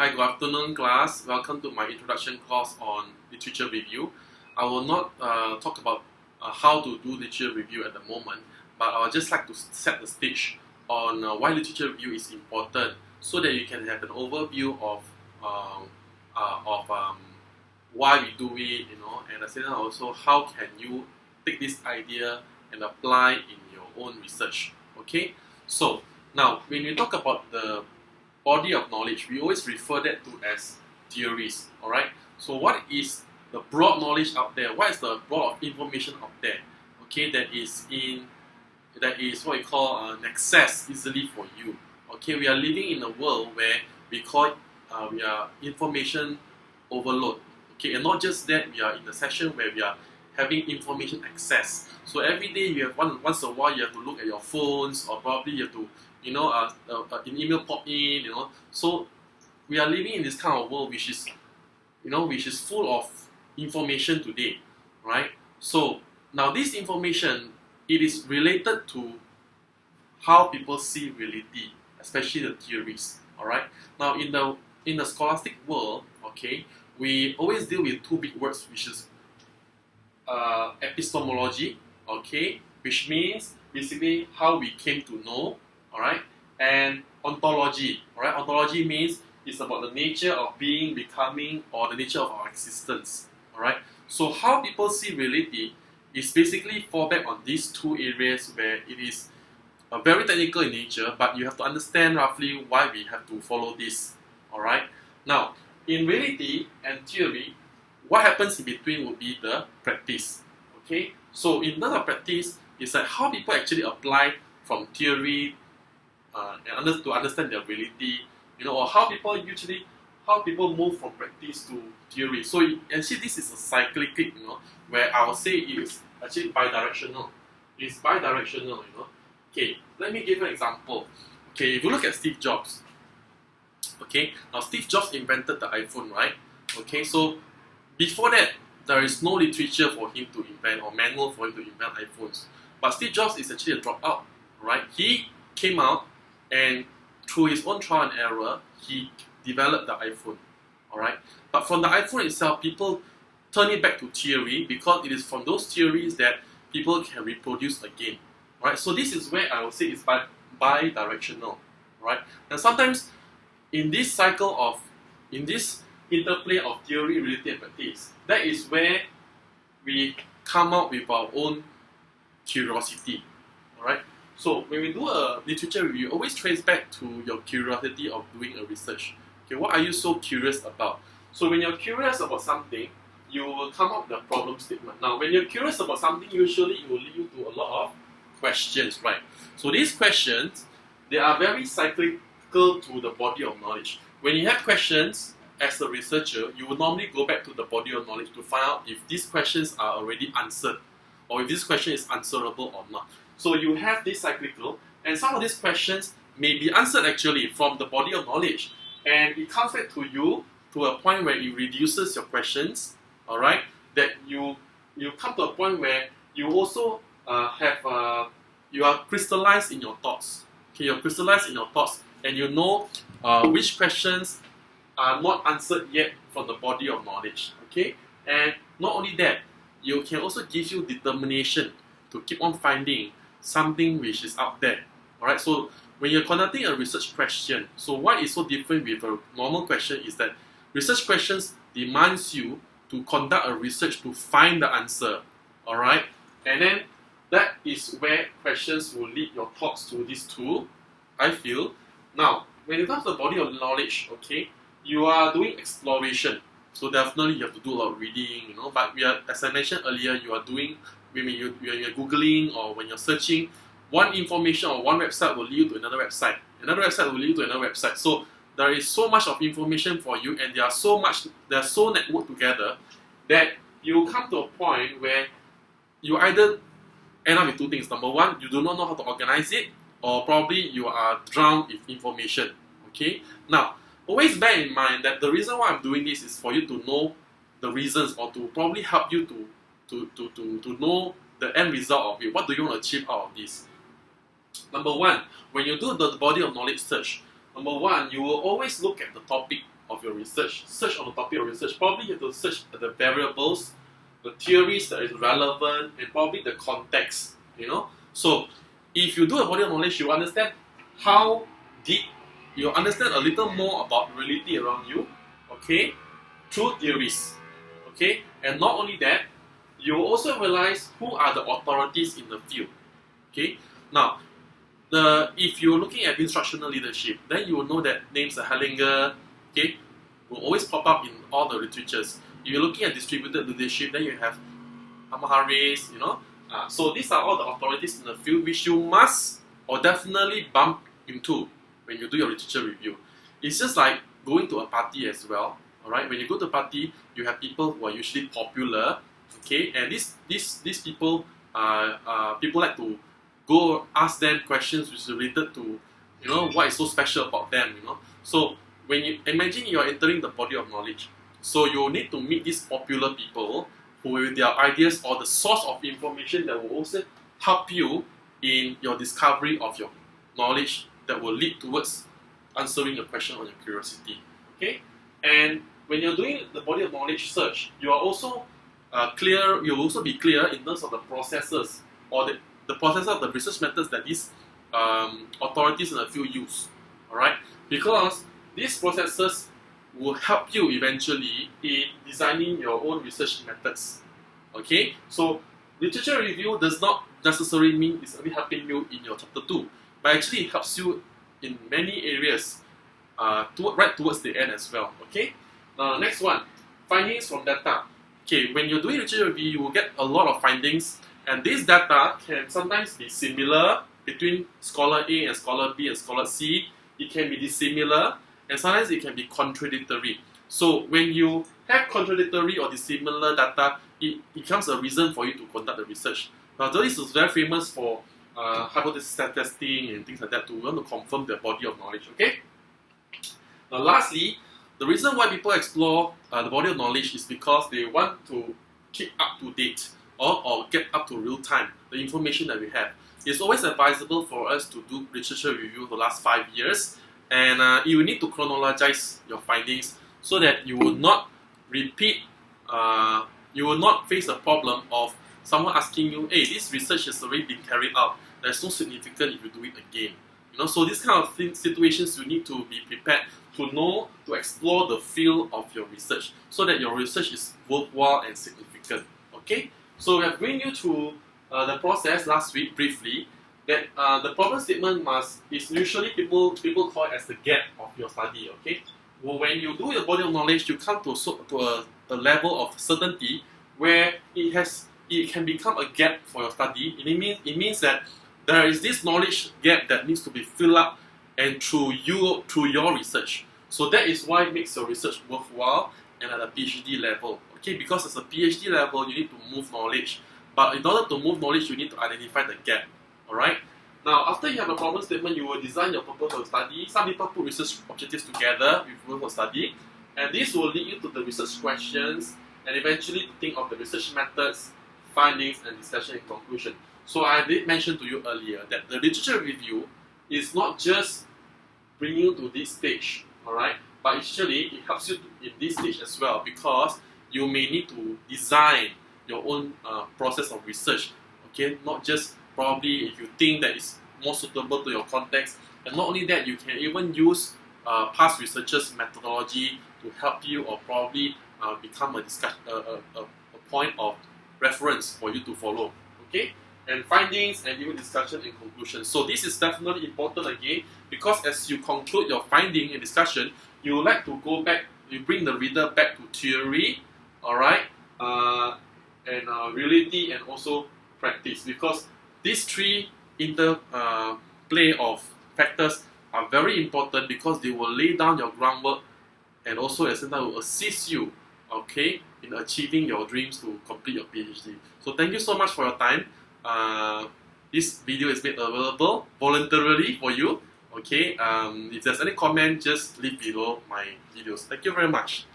Hi, good afternoon class. Welcome to my introduction course on literature review. I will not talk about how to do literature review at the moment, but I would just like to set the stage on why literature review is important so that you can have an overview of why we do it, and at the same time also how can you take this idea and apply in your own research. Okay, so now when we talk about the body of knowledge, we always refer that to as theories. Alright, so what is the broad knowledge out there? What is the broad of information out there? Okay, that is what we call access easily for you. Okay, we are living in a world where we call it we are information overload. Okay, and not just that, we are in a session where we are having information access. So every day you have once a while you have to look at your phones, or probably you have to an email pop in, So we are living in this kind of world which is full of information today, right? So now this information, it is related to how people see reality, especially the theories. Alright. Now in the scholastic world, okay, we always deal with two big words, which is epistemology, okay, which means basically how we came to know, alright, and ontology, alright. Ontology means it's about the nature of being, becoming, or the nature of our existence, alright. So how people see reality is basically fall back on these two areas where it is very technical in nature, but you have to understand roughly why we have to follow this, alright. Now, in reality and theory, what happens in between would be the practice, okay. So in terms of practice, it's like how people actually apply from theory to understand their reality, or how people move from practice to theory. So actually this is a cyclic, where I would say it is actually bidirectional. It's bidirectional, Okay, let me give you an example. Okay, if you look at Steve Jobs, okay, now Steve Jobs invented the iPhone, right? Okay, so before that, there is no literature for him to invent or manual for him to invent iPhones. But Steve Jobs is actually a dropout, right? He came out and through his own trial and error, he developed the iPhone, alright? But from the iPhone itself, people turn it back to theory because it is from those theories that people can reproduce again, right? So this is where I would say it's bi-directional, right? And sometimes in this interplay of theory, reality, and practice, that is where we come out with our own curiosity, alright? So when we do a literature review, always trace back to your curiosity of doing a research. Okay, what are you so curious about? So when you're curious about something, you will come up with a problem statement. Now, when you're curious about something, usually it will lead you to a lot of questions, right? So these questions, they are very cyclical to the body of knowledge. When you have questions, as a researcher, you will normally go back to the body of knowledge to find out if these questions are already answered, or if this question is answerable or not. So you have this cyclical, and some of these questions may be answered actually from the body of knowledge, and it comes back to you to a point where it reduces your questions, alright, that you come to a point where you also you are crystallized in your thoughts. Okay, you're crystallized in your thoughts, and you know which questions are not answered yet from the body of knowledge. Okay, and not only that, you can also give you determination to keep on finding something which is out there. Alright, so when you're conducting a research question, so what is so different with a normal question is that research questions demands you to conduct a research to find the answer. Alright, and then that is where questions will lead your thoughts to this tool, I feel. Now, when it comes to the body of knowledge, okay, you are doing exploration. So definitely you have to do a lot of reading, but as I mentioned earlier, you are doing, when you're Googling or when you're searching, one information or one website will lead you to another website. Another website will lead you to another website. So there is so much of information for you, and they are so networked together that you come to a point where you either end up with two things. Number one, you do not know how to organize it, or probably you are drowned with information. Okay? Now, always bear in mind that the reason why I'm doing this is for you to know the reasons, or to probably help you to know the end result of it. What do you want to achieve out of this? Number one, when you do the body of knowledge search, number one, you will always look at the topic of your research, search on the topic of research. Probably you have to search the variables, the theories that is relevant, and probably the context, you know. So if you do a body of knowledge, you understand how deep, you understand a little more about reality around you, okay, through theories, okay. And not only that, you will also realize who are the authorities in the field, okay. Now, if you're looking at instructional leadership, then you will know that names like Hellinger, okay, will always pop up in all the literatures. If you're looking at distributed leadership, then you have Harris, you know. So these are all the authorities in the field which you must or definitely bump into when you do your literature review. It's just like going to a party as well. Alright, when you go to a party, you have people who are usually popular, okay, and these people people like to go ask them questions which is related to, you know, what is so special about them, you know. So when you imagine you are entering the body of knowledge, so you need to meet these popular people who with their ideas or the source of information that will also help you in your discovery of your knowledge that will lead towards answering the question on your curiosity. Okay, and when you're doing the body of knowledge search, you are also clear. You'll also be clear in terms of the processes or the process of the research methods that these authorities in the field use. All right, because these processes will help you eventually in designing your own research methods. Okay, so literature review does not necessarily mean it's only helping you in your chapter 2, but actually it helps you in many areas right towards the end as well. Okay, next one, findings from data. Okay, when you're doing literature review, you will get a lot of findings, and this data can sometimes be similar between scholar A and scholar B and scholar C. It can be dissimilar, and sometimes it can be contradictory. So when you have contradictory or dissimilar data, it becomes a reason for you to conduct the research. Now, this is very famous for hypothesis testing and things like that to want to confirm their body of knowledge. Okay. Now, lastly, the reason why people explore the body of knowledge is because they want to keep up to date or get up to real time the information that we have. It's always advisable for us to do literature review for the last 5 years, and you will need to chronologize your findings so that you will not repeat, you will not face the problem of someone asking you, hey, this research has already been carried out, there's no significance if you do it again. You know, so these kind of situations you need to be prepared to know, to explore the field of your research so that your research is worthwhile and significant. Okay, so we have bring you through the process last week briefly. That the problem statement is usually people call it as the gap of your study. Okay, well, when you do your body of knowledge, you come to a level of certainty where it can become a gap for your study. It means that there is this knowledge gap that needs to be filled up and through your research. So that is why it makes your research worthwhile and at a PhD level. Okay, because as a PhD level, you need to move knowledge. But in order to move knowledge, you need to identify the gap. Alright? Now, after you have a problem statement, you will design your purpose of study. Some people put research objectives together with purpose of study. And this will lead you to the research questions and eventually to think of the research methods, findings, and discussion and conclusion. So I did mention to you earlier that the literature review is not just bringing you to this stage, alright? But actually, it helps you in this stage as well because you may need to design your own process of research, okay? Not just probably if you think that it's more suitable to your context, and not only that, you can even use past researchers' methodology to help you or probably become a point of reference for you to follow, okay? And findings and even discussion and conclusion. So this is definitely important again because as you conclude your finding and discussion, you would like to go back, you bring the reader back to theory, alright, and reality and also practice, because these three interplay of factors are very important because they will lay down your groundwork and also at the same time will assist you, okay, in achieving your dreams to complete your PhD. So thank you so much for your time. This video is made available voluntarily for you. Okay, if there's any comment, just leave below my videos. Thank you very much.